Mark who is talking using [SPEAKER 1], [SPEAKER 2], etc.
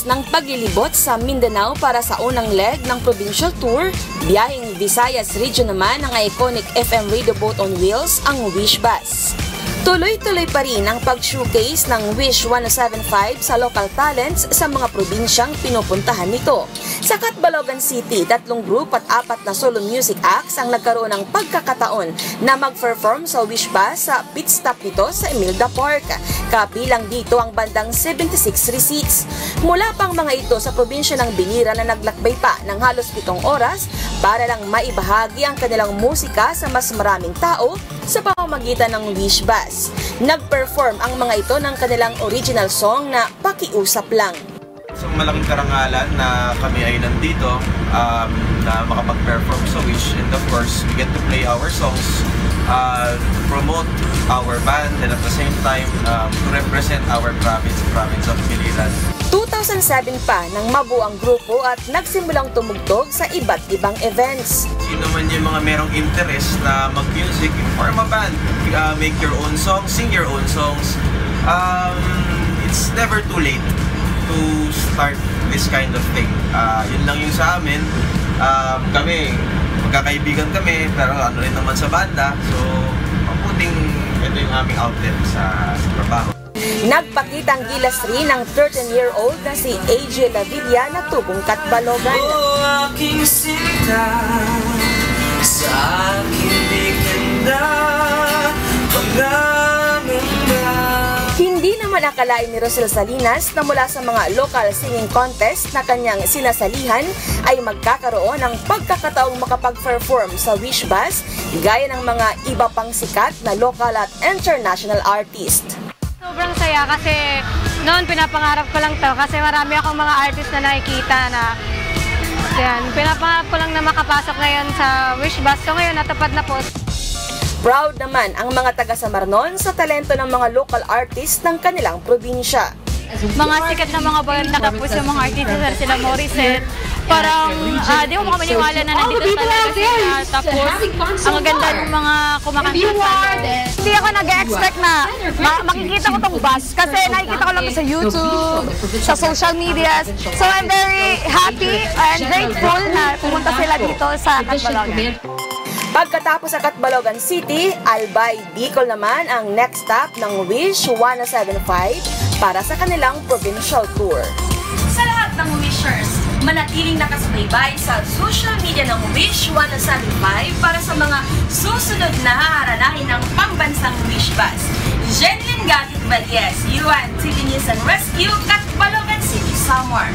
[SPEAKER 1] ng paglilibot sa Mindanao para sa unang leg ng provincial tour, biyaheng Visayas Region naman ng iconic FM radio boat on wheels, ang Wish Bus. Tuloy-tuloy pa rin ang pag-showcase ng Wish 1075 sa local talents sa mga probinsyang pinupuntahan nito. Sa Catbalogan City, 3 group at 4 na solo music acts ang nagkaroon ng pagkakataon na mag-perform sa Wish Bus sa pit stop nito sa Emilda Park. Kabilang dito ang bandang 76 receipts. Mula pang mga ito sa probinsya ng Binira na naglakbay pa ng halos 7 oras para lang maibahagi ang kanilang musika sa mas maraming tao sa pamamagitan ng Wish Bus. Nag-perform ang mga ito ng kanilang original song na Pakiusap Lang.
[SPEAKER 2] So malaking karangalan na kami ay nandito na makapag-perform sa Wish, and of course we get to play our songs, promote our band, and at the same time to represent our province of Biliran. 2007
[SPEAKER 1] pa nang mabuo ang grupo at nagsimulang tumugtog sa iba't ibang events.
[SPEAKER 2] Sino man yung mga merong interest na mag-music, form a band, make your own songs, sing your own songs. It's never too late to start this kind of thing. Yun lang yung sa amin. Kami, magkakaibigan kami, pero ano rin naman sa banda. So, mabuting ito yung aming outlet sa trabaho.
[SPEAKER 1] Nagpakitang gilas rin ng 13-year-old na si AJ Lavilla na tubong Catbalogan.
[SPEAKER 3] Oh, aking sinta, sa akin di ganda,
[SPEAKER 1] Hindi naman akalain ni Rosel Salinas na mula sa mga local singing contest na kanyang sinasalihan ay magkakaroon ng pagkakataong makapag-perform sa Wish Bus gaya ng mga iba pang sikat na local at international artist.
[SPEAKER 4] Sobrang saya kasi noon pinapangarap ko lang to kasi marami akong mga artist na nakikita na yan, pinapangarap ko lang na makapasok ngayon sa Wish Bus. So ngayon natupad na po.
[SPEAKER 1] Proud naman ang mga taga Samarnon sa talento ng mga local artist ng kanilang probinsya.
[SPEAKER 4] Mga sikat na mga banda tapos yung mga artista sila Morissette. Parang di mo makapaniwala na nandito talaga sila. Tapos ang ganda ng mga kumakanta sa Hindi ako nag-expect na makikita ko tong bus kasi nakikita ko lang sa YouTube, sa social media. So I'm very happy and grateful na pumunta sila dito sa Catbalogan.
[SPEAKER 1] Pagkatapos sa Catbalogan City, Albay, Bicol naman ang next stop ng Wish 1075 para sa kanilang provincial tour. Sa lahat ng Wishers, manatiling nakasubaybay sa social media ng Wish 1075 para sa mga susunod na haharanahin ng pambansang Wish Bus. Jeneline Gatid Valdez, UN TV News and Rescue, Catbalogan City, Samar.